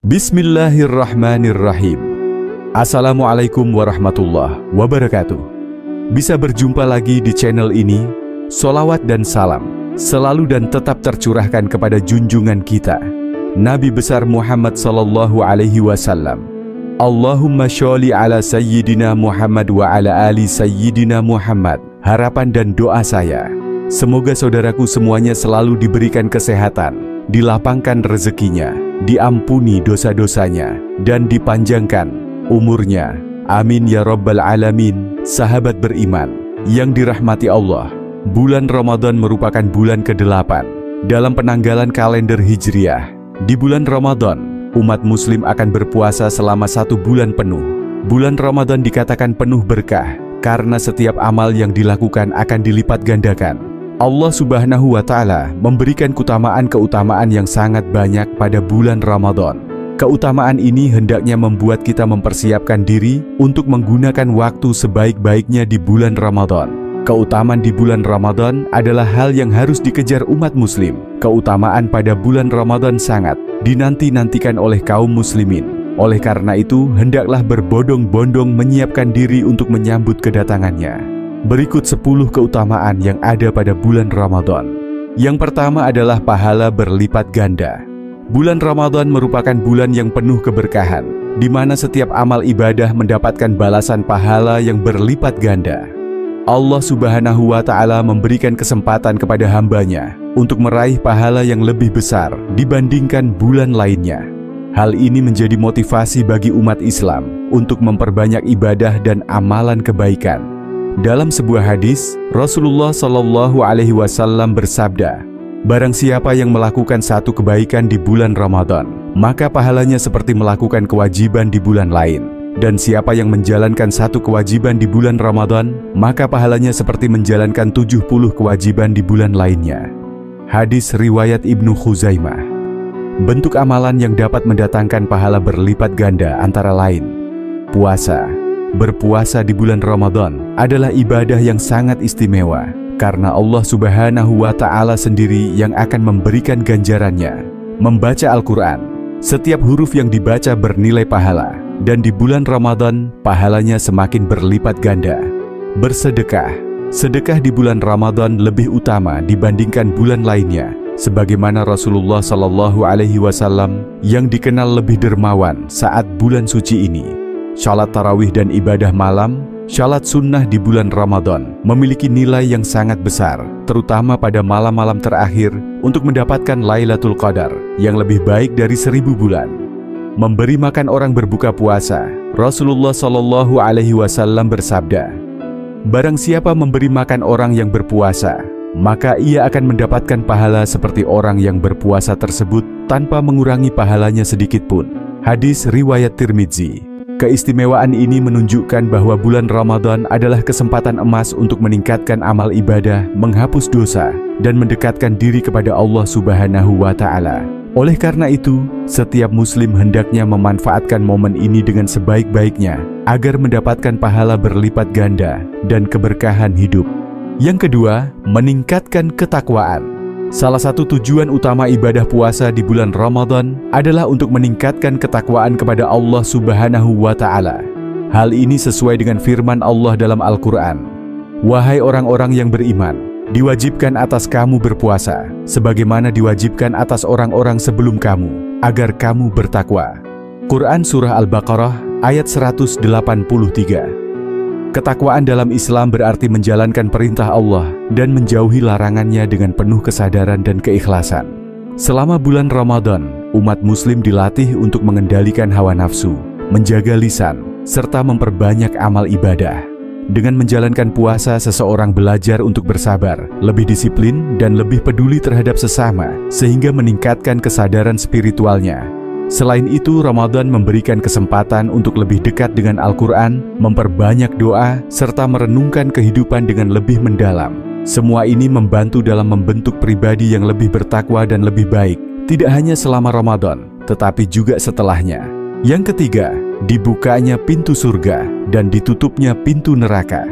Bismillahirrahmanirrahim. Assalamualaikum warahmatullahi wabarakatuh. Bisa berjumpa lagi di channel ini. Sholawat dan salam selalu dan tetap tercurahkan kepada junjungan kita, Nabi besar Muhammad sallallahu alaihi wasallam. Allahumma sholli ala sayyidina Muhammad wa ala ali sayyidina Muhammad. Harapan dan doa saya, semoga saudaraku semuanya selalu diberikan kesehatan, dilapangkan rezekinya, diampuni dosa-dosanya, dan dipanjangkan umurnya. Amin ya rabbal alamin. Sahabat beriman yang dirahmati Allah, bulan Ramadan merupakan bulan ke-8 dalam penanggalan kalender Hijriah. Di bulan Ramadan, umat muslim akan berpuasa selama 1 bulan penuh. Bulan Ramadan dikatakan penuh berkah karena setiap amal yang dilakukan akan dilipat gandakan. Allah Subhanahu wa Ta'ala memberikan keutamaan yang sangat banyak pada bulan Ramadan. Keutamaan ini hendaknya membuat kita mempersiapkan diri untuk menggunakan waktu sebaik-baiknya di bulan Ramadan. Keutamaan di bulan Ramadan adalah hal yang harus dikejar umat muslim. Keutamaan pada bulan Ramadan sangat dinanti-nantikan oleh kaum muslimin. Oleh karena itu, hendaklah berbondong-bondong menyiapkan diri untuk menyambut kedatangannya. Berikut 10 keutamaan yang ada pada bulan Ramadan. Yang pertama adalah pahala berlipat ganda. Bulan Ramadan merupakan bulan yang penuh keberkahan, di mana setiap amal ibadah mendapatkan balasan pahala yang berlipat ganda. Allah Subhanahu wa Ta'ala memberikan kesempatan kepada hambanya untuk meraih pahala yang lebih besar dibandingkan bulan lainnya. Hal ini menjadi motivasi bagi umat Islam untuk memperbanyak ibadah dan amalan kebaikan. Dalam sebuah hadis, Rasulullah Shallallahu Alaihi Wasallam bersabda, "Barang siapa yang melakukan satu kebaikan di bulan Ramadan, maka pahalanya seperti melakukan kewajiban di bulan lain. Dan siapa yang menjalankan satu kewajiban di bulan Ramadan, maka pahalanya seperti menjalankan 70 kewajiban di bulan lainnya." Hadis riwayat Ibnu Khuzaimah. Bentuk amalan yang dapat mendatangkan pahala berlipat ganda antara lain puasa. Berpuasa di bulan Ramadan adalah ibadah yang sangat istimewa karena Allah Subhanahu wa Ta'ala sendiri yang akan memberikan ganjarannya. Membaca Al-Quran, setiap huruf yang dibaca bernilai pahala, dan di bulan Ramadan pahalanya semakin berlipat ganda. Bersedekah, sedekah di bulan Ramadan lebih utama dibandingkan bulan lainnya, sebagaimana Rasulullah Shallallahu Alaihi Wasallam yang dikenal lebih dermawan saat bulan suci ini. Salat tarawih dan ibadah malam, salat sunnah di bulan Ramadan memiliki nilai yang sangat besar, terutama pada malam-malam terakhir untuk mendapatkan Lailatul Qadar yang lebih baik dari 1000 bulan. Memberi makan orang berbuka puasa, Rasulullah Shallallahu Alaihi Wasallam bersabda, "Barang siapa memberi makan orang yang berpuasa, maka ia akan mendapatkan pahala seperti orang yang berpuasa tersebut tanpa mengurangi pahalanya sedikit pun." Hadis riwayat Tirmidzi. Keistimewaan ini menunjukkan bahwa bulan Ramadan adalah kesempatan emas untuk meningkatkan amal ibadah, menghapus dosa, dan mendekatkan diri kepada Allah Subhanahu wa Ta'ala. Oleh karena itu, setiap muslim hendaknya memanfaatkan momen ini dengan sebaik-baiknya agar mendapatkan pahala berlipat ganda dan keberkahan hidup. Yang kedua, meningkatkan ketakwaan. Salah satu tujuan utama ibadah puasa di bulan Ramadan adalah untuk meningkatkan ketakwaan kepada Allah Subhanahu wa Ta'ala. Hal ini sesuai dengan firman Allah dalam Al-Quran, "Wahai orang-orang yang beriman, diwajibkan atas kamu berpuasa, sebagaimana diwajibkan atas orang-orang sebelum kamu, agar kamu bertakwa." Quran Surah Al-Baqarah ayat 183. Ketakwaan dalam Islam berarti menjalankan perintah Allah dan menjauhi larangannya dengan penuh kesadaran dan keikhlasan. Selama bulan Ramadan, umat muslim dilatih untuk mengendalikan hawa nafsu, menjaga lisan, serta memperbanyak amal ibadah. Dengan menjalankan puasa, seseorang belajar untuk bersabar, lebih disiplin, dan lebih peduli terhadap sesama, sehingga meningkatkan kesadaran spiritualnya. Selain itu, Ramadan memberikan kesempatan untuk lebih dekat dengan Al-Quran, memperbanyak doa, serta merenungkan kehidupan dengan lebih mendalam. Semua ini membantu dalam membentuk pribadi yang lebih bertakwa dan lebih baik, tidak hanya selama Ramadan, tetapi juga setelahnya. Yang ketiga, dibukanya pintu surga dan ditutupnya pintu neraka.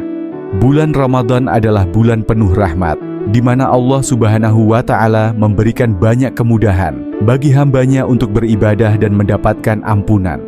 Bulan Ramadan adalah bulan penuh rahmat, di mana Allah Subhanahu wa Ta'ala memberikan banyak kemudahan bagi hambanya untuk beribadah dan mendapatkan ampunan.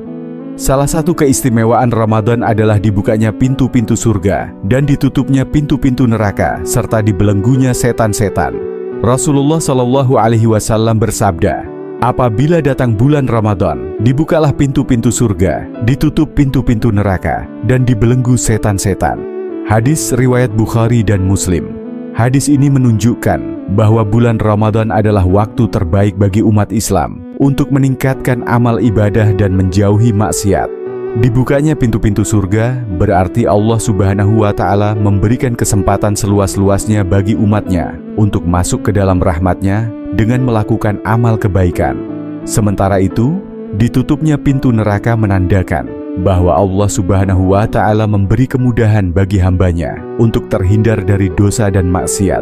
Salah satu keistimewaan Ramadan adalah dibukanya pintu-pintu surga dan ditutupnya pintu-pintu neraka serta dibelenggunya setan-setan. Rasulullah Shallallahu Alaihi Wasallam bersabda, apabila datang bulan Ramadan, dibukalah pintu-pintu surga, ditutup pintu-pintu neraka, dan dibelenggu setan-setan. Hadis riwayat Bukhari dan Muslim. Hadis ini menunjukkan bahwa bulan Ramadan adalah waktu terbaik bagi umat Islam untuk meningkatkan amal ibadah dan menjauhi maksiat. Dibukanya pintu-pintu surga berarti Allah Subhanahu wa Ta'ala memberikan kesempatan seluas-luasnya bagi umatnya untuk masuk ke dalam rahmatnya dengan melakukan amal kebaikan. Sementara itu, ditutupnya pintu neraka menandakan bahwa Allah Subhanahu wa Ta'ala memberi kemudahan bagi hambanya untuk terhindar dari dosa dan maksiat.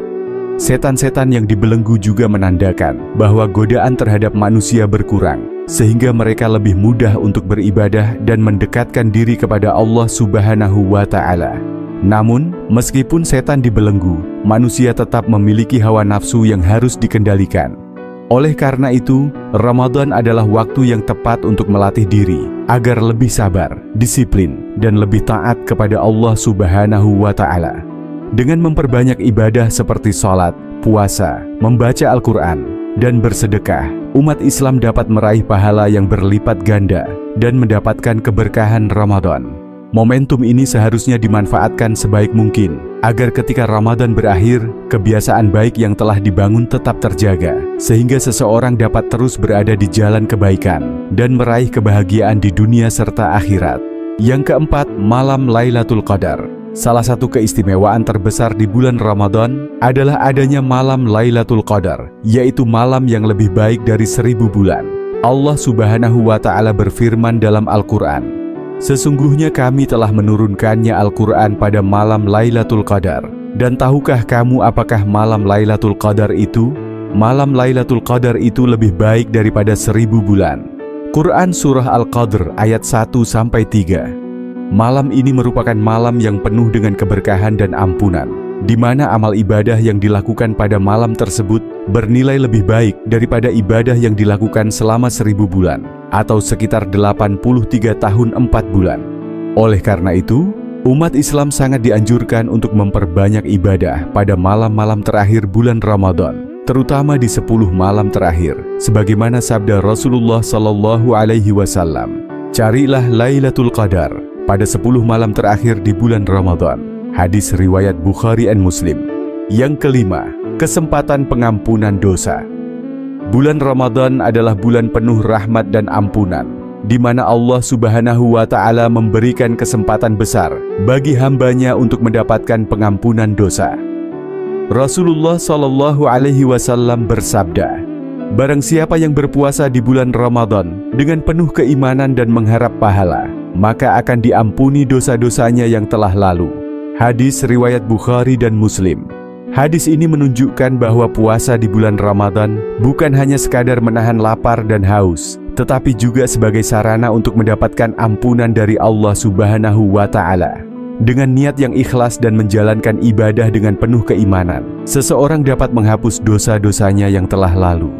Setan-setan yang dibelenggu juga menandakan bahwa godaan terhadap manusia berkurang, sehingga mereka lebih mudah untuk beribadah dan mendekatkan diri kepada Allah Subhanahu wa Ta'ala. Namun, meskipun setan dibelenggu, manusia tetap memiliki hawa nafsu yang harus dikendalikan. Oleh karena itu, Ramadan adalah waktu yang tepat untuk melatih diri agar lebih sabar, disiplin, dan lebih taat kepada Allah Subhanahu wa Ta'ala. Dengan memperbanyak ibadah seperti sholat, puasa, membaca Al-Quran, dan bersedekah, umat Islam dapat meraih pahala yang berlipat ganda dan mendapatkan keberkahan Ramadan. Momentum ini seharusnya dimanfaatkan sebaik mungkin agar ketika Ramadan berakhir, kebiasaan baik yang telah dibangun tetap terjaga, sehingga seseorang dapat terus berada di jalan kebaikan dan meraih kebahagiaan di dunia serta akhirat. Yang keempat, malam Lailatul Qadar. Salah satu keistimewaan terbesar di bulan Ramadan adalah adanya malam Lailatul Qadar, yaitu malam yang lebih baik dari 1000 bulan. Allah Subhanahu wa Ta'ala berfirman dalam Al-Quran, sesungguhnya kami telah menurunkannya Al-Quran pada malam Lailatul Qadar. Dan tahukah kamu apakah malam Lailatul Qadar itu? Malam Lailatul Qadar itu lebih baik daripada 1000 bulan. Quran Surah Al-Qadr ayat 1-3. Malam ini merupakan malam yang penuh dengan keberkahan dan ampunan, di mana amal ibadah yang dilakukan pada malam tersebut bernilai lebih baik daripada ibadah yang dilakukan selama 1000 bulan, atau sekitar 83 tahun 4 bulan. Oleh karena itu, umat Islam sangat dianjurkan untuk memperbanyak ibadah pada malam-malam terakhir bulan Ramadan, terutama di 10 malam terakhir, sebagaimana sabda Rasulullah Shallallahu Alaihi Wasallam, carilah Lailatul Qadar pada 10 malam terakhir di bulan Ramadan. Hadis riwayat Bukhari dan Muslim. Yang kelima, kesempatan pengampunan dosa. Bulan Ramadan adalah bulan penuh rahmat dan ampunan, di mana Allah Subhanahu wa Ta'ala memberikan kesempatan besar bagi hambanya untuk mendapatkan pengampunan dosa. Rasulullah Shallallahu Alaihi Wasallam bersabda, barang siapa yang berpuasa di bulan Ramadan dengan penuh keimanan dan mengharap pahala, maka akan diampuni dosa-dosanya yang telah lalu. Hadis riwayat Bukhari dan Muslim. Hadis ini menunjukkan bahwa puasa di bulan Ramadan bukan hanya sekadar menahan lapar dan haus, tetapi juga sebagai sarana untuk mendapatkan ampunan dari Allah Subhanahu wa Ta'ala. Dengan niat yang ikhlas dan menjalankan ibadah dengan penuh keimanan, seseorang dapat menghapus dosa-dosanya yang telah lalu.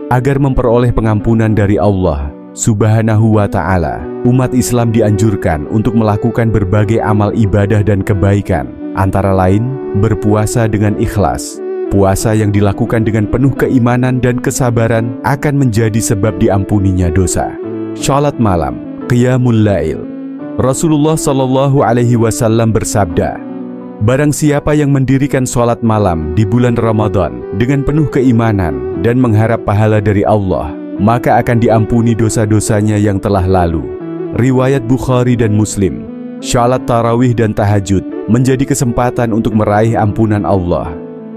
Agar memperoleh pengampunan dari Allah Subhanahu wa Ta'ala, umat Islam dianjurkan untuk melakukan berbagai amal ibadah dan kebaikan, antara lain berpuasa dengan ikhlas. Puasa yang dilakukan dengan penuh keimanan dan kesabaran akan menjadi sebab diampuninya dosa. Salat malam, Qiyamul Lail. Rasulullah Shallallahu Alaihi Wasallam bersabda, barang siapa yang mendirikan salat malam di bulan Ramadan dengan penuh keimanan dan mengharap pahala dari Allah, maka akan diampuni dosa-dosanya yang telah lalu. Riwayat Bukhari dan Muslim. Salat tarawih dan tahajud menjadi kesempatan untuk meraih ampunan Allah,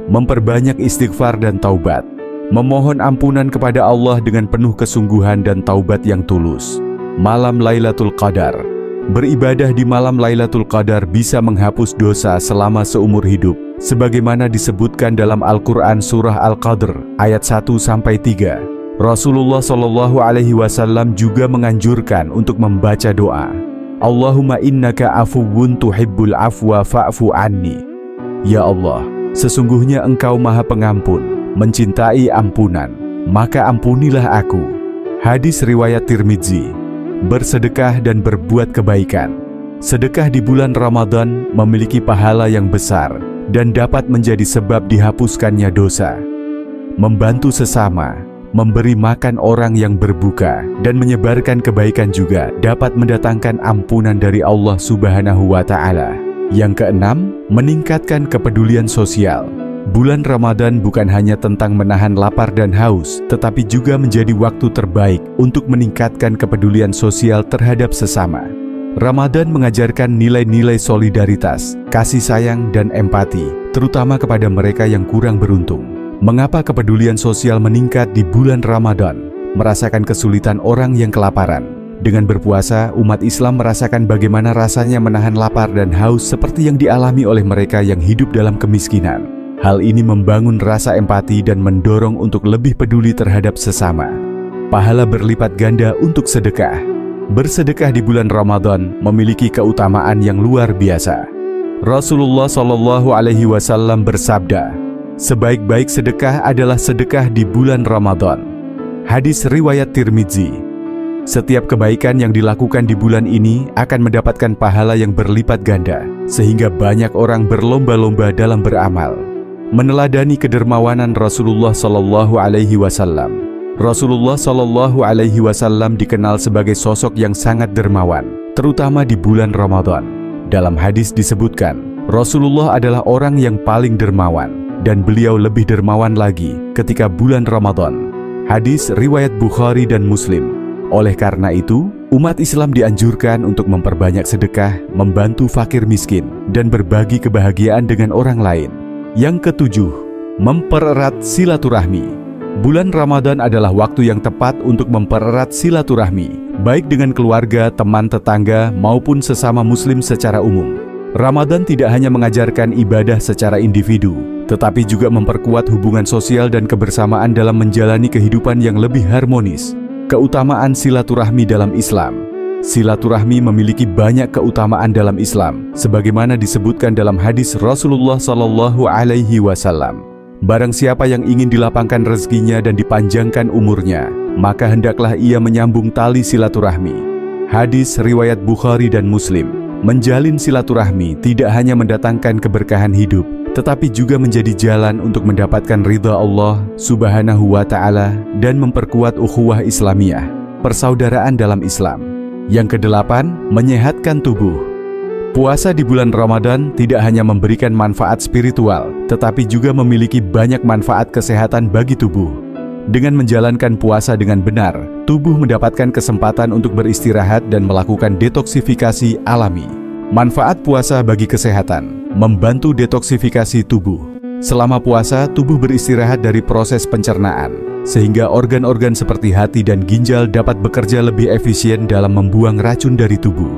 memperbanyak istighfar dan taubat, memohon ampunan kepada Allah dengan penuh kesungguhan dan taubat yang tulus. Malam Lailatul Qadar. Beribadah di malam Lailatul Qadar bisa menghapus dosa selama seumur hidup, sebagaimana disebutkan dalam Al-Quran Surah Al-Qadr ayat 1-3. Rasulullah Shallallahu Alaihi Wasallam juga menganjurkan untuk membaca doa, Allahumma innaka afuwun tuhibbul afwa fa'fu anni. Ya Allah, sesungguhnya Engkau Maha Pengampun, mencintai ampunan, maka ampunilah aku. Hadis riwayat Tirmidzi. Bersedekah dan berbuat kebaikan. Sedekah di bulan Ramadan memiliki pahala yang besar dan dapat menjadi sebab dihapuskannya dosa. Membantu sesama, memberi makan orang yang berbuka, dan menyebarkan kebaikan juga dapat mendatangkan ampunan dari Allah Subhanahu wa Ta'ala. Yang keenam, meningkatkan kepedulian sosial. Bulan Ramadan bukan hanya tentang menahan lapar dan haus, tetapi juga menjadi waktu terbaik untuk meningkatkan kepedulian sosial terhadap sesama. Ramadan mengajarkan nilai-nilai solidaritas, kasih sayang, dan empati, terutama kepada mereka yang kurang beruntung. Mengapa kepedulian sosial meningkat di bulan Ramadan? Merasakan kesulitan orang yang kelaparan. Dengan berpuasa, umat Islam merasakan bagaimana rasanya menahan lapar dan haus seperti yang dialami oleh mereka yang hidup dalam kemiskinan. Hal ini membangun rasa empati dan mendorong untuk lebih peduli terhadap sesama. Pahala berlipat ganda untuk sedekah. Bersedekah di bulan Ramadan memiliki keutamaan yang luar biasa. Rasulullah SAW bersabda, sebaik-baik sedekah adalah sedekah di bulan Ramadan. Hadis riwayat Tirmidzi. Setiap kebaikan yang dilakukan di bulan ini akan mendapatkan pahala yang berlipat ganda, sehingga banyak orang berlomba-lomba dalam beramal. Meneladani kedermawanan Rasulullah SAW. Rasulullah SAW dikenal sebagai sosok yang sangat dermawan, terutama di bulan Ramadan. Dalam hadis disebutkan, Rasulullah adalah orang yang paling dermawan, dan beliau lebih dermawan lagi ketika bulan Ramadan. Hadis riwayat Bukhari dan Muslim. Oleh karena itu, umat Islam dianjurkan untuk memperbanyak sedekah, membantu fakir miskin, dan berbagi kebahagiaan dengan orang lain. Yang ketujuh, mempererat silaturahmi. Bulan Ramadan adalah waktu yang tepat untuk mempererat silaturahmi, baik dengan keluarga, teman, tetangga, maupun sesama muslim secara umum. Ramadan tidak hanya mengajarkan ibadah secara individu, tetapi juga memperkuat hubungan sosial dan kebersamaan dalam menjalani kehidupan yang lebih harmonis. Keutamaan silaturahmi dalam Islam. Silaturahmi memiliki banyak keutamaan dalam Islam, sebagaimana disebutkan dalam hadis Rasulullah SAW. Barang siapa yang ingin dilapangkan rezekinya dan dipanjangkan umurnya, maka hendaklah ia menyambung tali silaturahmi. Hadis riwayat Bukhari dan Muslim. Menjalin silaturahmi tidak hanya mendatangkan keberkahan hidup, tetapi juga menjadi jalan untuk mendapatkan ridha Allah Subhanahu wa Ta'ala dan memperkuat ukhuwah Islamiyah, persaudaraan dalam Islam. Yang kedelapan, menyehatkan tubuh. Puasa di bulan Ramadan tidak hanya memberikan manfaat spiritual, tetapi juga memiliki banyak manfaat kesehatan bagi tubuh. Dengan menjalankan puasa dengan benar, tubuh mendapatkan kesempatan untuk beristirahat dan melakukan detoksifikasi alami. Manfaat puasa bagi kesehatan, membantu detoksifikasi tubuh. Selama puasa, tubuh beristirahat dari proses pencernaan, sehingga organ-organ seperti hati dan ginjal dapat bekerja lebih efisien dalam membuang racun dari tubuh,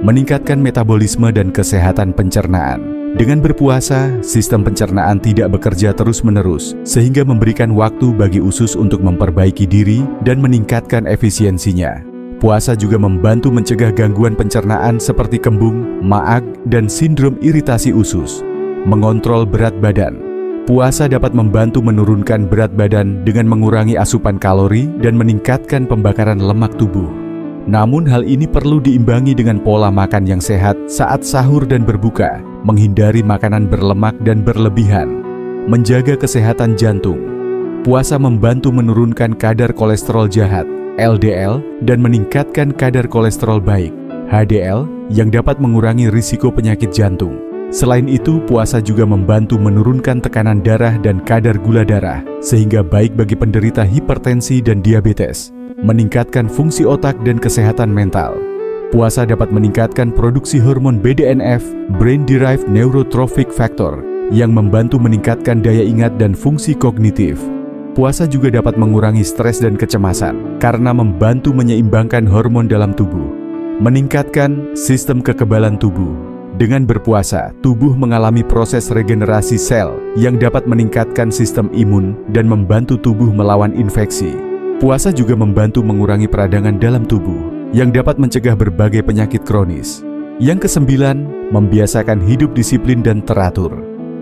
meningkatkan metabolisme dan kesehatan pencernaan. Dengan berpuasa, sistem pencernaan tidak bekerja terus-menerus, sehingga memberikan waktu bagi usus untuk memperbaiki diri dan meningkatkan efisiensinya. Puasa juga membantu mencegah gangguan pencernaan seperti kembung, maag, dan sindrom iritasi usus. Mengontrol berat badan. Puasa dapat membantu menurunkan berat badan dengan mengurangi asupan kalori dan meningkatkan pembakaran lemak tubuh. Namun hal ini perlu diimbangi dengan pola makan yang sehat saat sahur dan berbuka, menghindari makanan berlemak dan berlebihan, menjaga kesehatan jantung. Puasa membantu menurunkan kadar kolesterol jahat, LDL, dan meningkatkan kadar kolesterol baik, HDL, yang dapat mengurangi risiko penyakit jantung. Selain itu, puasa juga membantu menurunkan tekanan darah dan kadar gula darah, sehingga baik bagi penderita hipertensi dan diabetes, meningkatkan fungsi otak dan kesehatan mental. Puasa dapat meningkatkan produksi hormon BDNF, Brain Derived Neurotrophic Factor, yang membantu meningkatkan daya ingat dan fungsi kognitif. Puasa juga dapat mengurangi stres dan kecemasan, karena membantu menyeimbangkan hormon dalam tubuh, meningkatkan sistem kekebalan tubuh. Dengan berpuasa, tubuh mengalami proses regenerasi sel yang dapat meningkatkan sistem imun dan membantu tubuh melawan infeksi. Puasa juga membantu mengurangi peradangan dalam tubuh. yang dapat mencegah berbagai penyakit kronis. Yang kesembilan, membiasakan hidup disiplin dan teratur.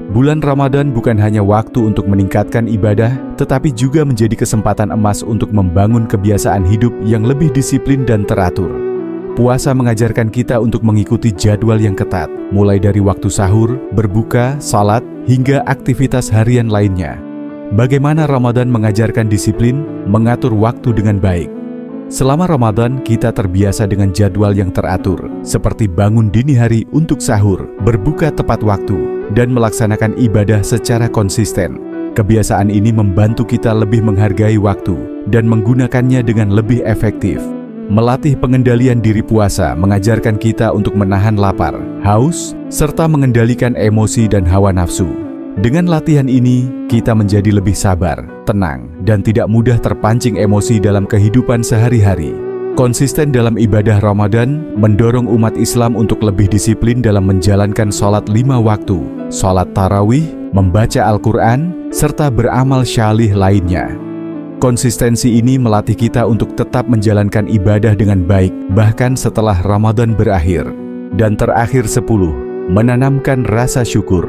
Bulan Ramadan bukan hanya waktu untuk meningkatkan ibadah, tetapi juga menjadi kesempatan emas untuk membangun kebiasaan hidup yang lebih disiplin dan teratur. Puasa mengajarkan kita untuk mengikuti jadwal yang ketat, mulai dari waktu sahur, berbuka, salat, hingga aktivitas harian lainnya. Bagaimana Ramadan mengajarkan disiplin, mengatur waktu dengan baik. Selama Ramadan, kita terbiasa dengan jadwal yang teratur, seperti bangun dini hari untuk sahur, berbuka tepat waktu, dan melaksanakan ibadah secara konsisten. Kebiasaan ini membantu kita lebih menghargai waktu dan menggunakannya dengan lebih efektif. Melatih pengendalian diri puasa mengajarkan kita untuk menahan lapar, haus, serta mengendalikan emosi dan hawa nafsu. Dengan latihan ini, kita menjadi lebih sabar, tenang, dan tidak mudah terpancing emosi dalam kehidupan sehari-hari. Konsisten dalam ibadah Ramadan mendorong umat Islam untuk lebih disiplin dalam menjalankan sholat 5 waktu, sholat tarawih, membaca Al-Quran, serta beramal syalih lainnya. Konsistensi ini melatih kita untuk tetap menjalankan ibadah dengan baik, bahkan setelah Ramadan berakhir. Dan terakhir 10, menanamkan rasa syukur.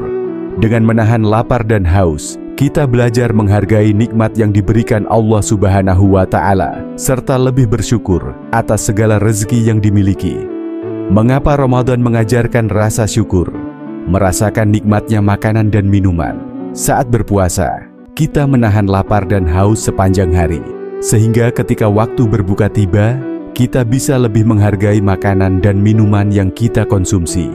Dengan menahan lapar dan haus, kita belajar menghargai nikmat yang diberikan Allah Subhanahu wa Ta'ala, serta lebih bersyukur atas segala rezeki yang dimiliki. Mengapa Ramadan mengajarkan rasa syukur? Merasakan nikmatnya makanan dan minuman. Saat berpuasa, kita menahan lapar dan haus sepanjang hari, sehingga ketika waktu berbuka tiba, kita bisa lebih menghargai makanan dan minuman yang kita konsumsi.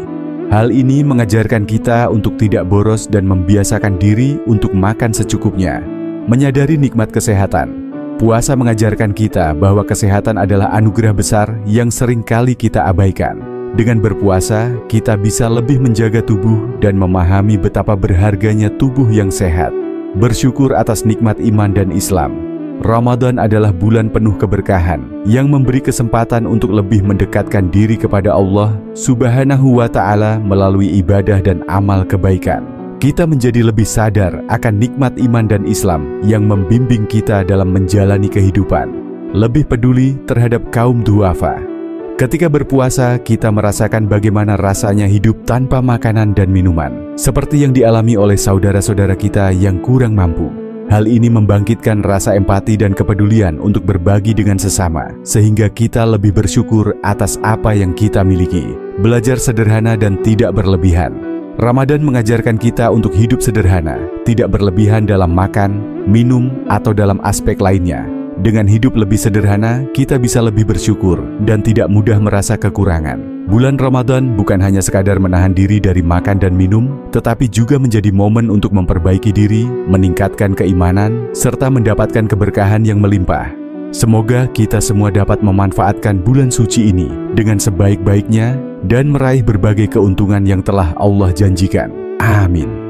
Hal ini mengajarkan kita untuk tidak boros dan membiasakan diri untuk makan secukupnya. Menyadari nikmat kesehatan, puasa mengajarkan kita bahwa kesehatan adalah anugerah besar yang sering kali kita abaikan. Dengan berpuasa, kita bisa lebih menjaga tubuh dan memahami betapa berharganya tubuh yang sehat. Bersyukur atas nikmat iman dan Islam. Ramadan adalah bulan penuh keberkahan yang memberi kesempatan untuk lebih mendekatkan diri kepada Allah Subhanahu wa Ta'ala melalui ibadah dan amal kebaikan. Kita menjadi lebih sadar akan nikmat iman dan Islam yang membimbing kita dalam menjalani kehidupan. Lebih peduli terhadap kaum duafa. Ketika berpuasa, kita merasakan bagaimana rasanya hidup tanpa makanan dan minuman, seperti yang dialami oleh saudara-saudara kita yang kurang mampu. Hal ini membangkitkan rasa empati dan kepedulian untuk berbagi dengan sesama, sehingga kita lebih bersyukur atas apa yang kita miliki. Belajar sederhana dan tidak berlebihan. Ramadan mengajarkan kita untuk hidup sederhana, tidak berlebihan dalam makan, minum, atau dalam aspek lainnya. Dengan hidup lebih sederhana, kita bisa lebih bersyukur dan tidak mudah merasa kekurangan. Bulan Ramadan bukan hanya sekadar menahan diri dari makan dan minum, tetapi juga menjadi momen untuk memperbaiki diri, meningkatkan keimanan, serta mendapatkan keberkahan yang melimpah. Semoga kita semua dapat memanfaatkan bulan suci ini dengan sebaik-baiknya dan meraih berbagai keuntungan yang telah Allah janjikan. Amin.